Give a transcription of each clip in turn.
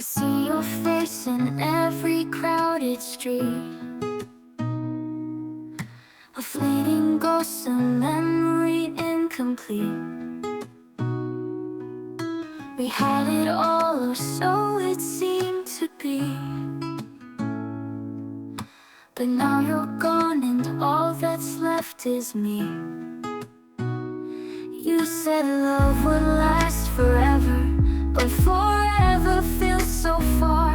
see your face in every crowded street, a fleeting ghost, a memory incomplete. We had it all, or so it seemed to be. But now you're gone and all that's left is me. You said love would last forever, but forever feels so far.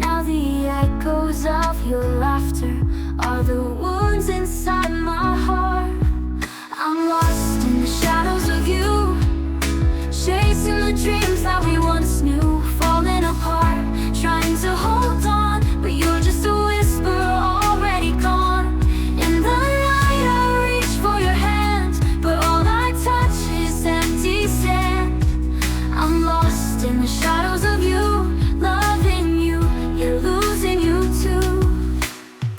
Now the echoes of your laughter are the wounds inside my heart. I'm lost in the shadows of you, chasing the dreams that we once knew, falling apart, trying to hold on, but you're just a whisper already gone. In the night I reach for your hand, but all I touch is empty sand. I'm lost in the shadows of you, loving you, yet losing you too.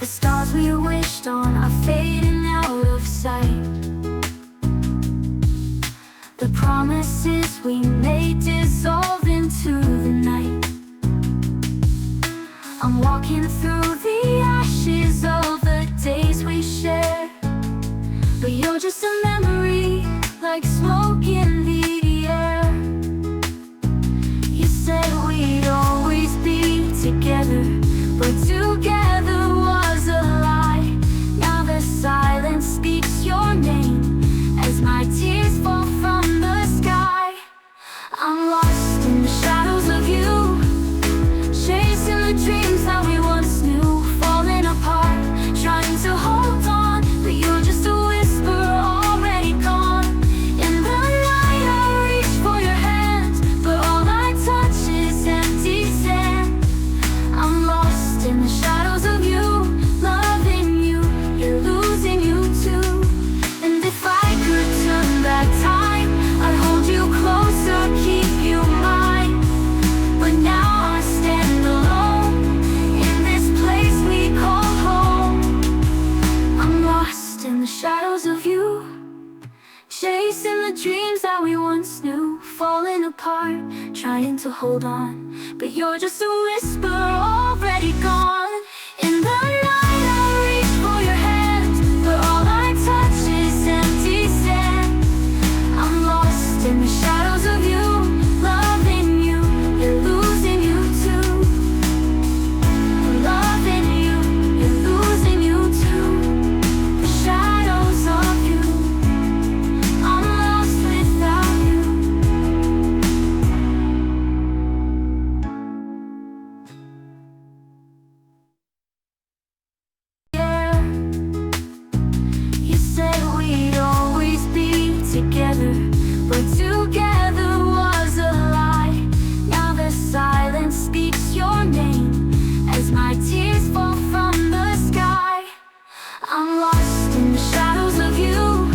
The stars we wished on are fading out of sight. The promises we made dissolve into the night. I'm walking through the ashes of the days we shared, but you're just a memory, like smoke in the air. You said we'd always be together, but together was a lie. Now the silence speaks your name as my tears fall from the sky. I'm lost in the shadows of you, chasing the dreams that we once knew, falling apart, trying to hold on, but you're just a whisper already gone. In the night I reach for your hand, but all I touch is empty sand. I'm lost in the shadows of you, loving you, yet losing you too. And if I could turn back time, I'd hold you closer, keep you mine. But now I stand alone in this place we call home. I'm lost in the shadows of you, chasing the dreams that we once knew, falling apart, trying to hold on, but you're just a whisper already gone. In the night I reach for your hand, but all I touch is empty sand. I'm lost in the shadows of you, loving you, yet losing you too. Loving you, yet losing you too. The shadows of you, I'm lost without you. Yeah, you said we'd always be together, but together was a lie. Now the silence speaks your name as my tears fall from the sky. I'm lost in the shadows of you,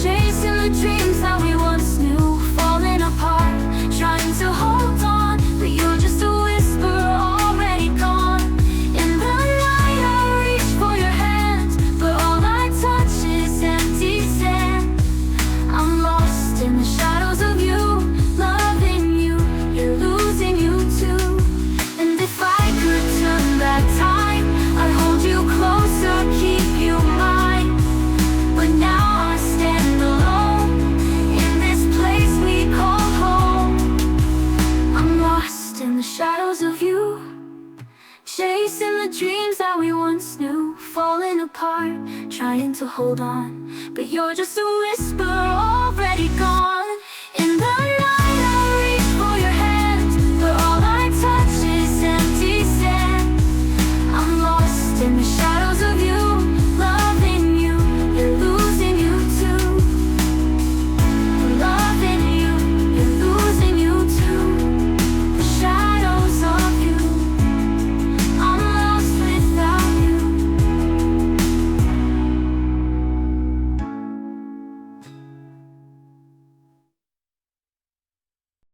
chasing the dreams that we once knew, falling apart, trying to hold on, but you're just a whisper already gone. In the night I reach for your hand, but all I touch is empty sand. I'm lost in the shadows of you, loving you, yet losing you too. And if I could turn back time, I'd hold you closer, keep you mine. But now I stand alone in this place we call home. I'm lost in the shadows of you, chasing the dreams that we once knew, falling apart, trying to hold on, but you're just a whisper already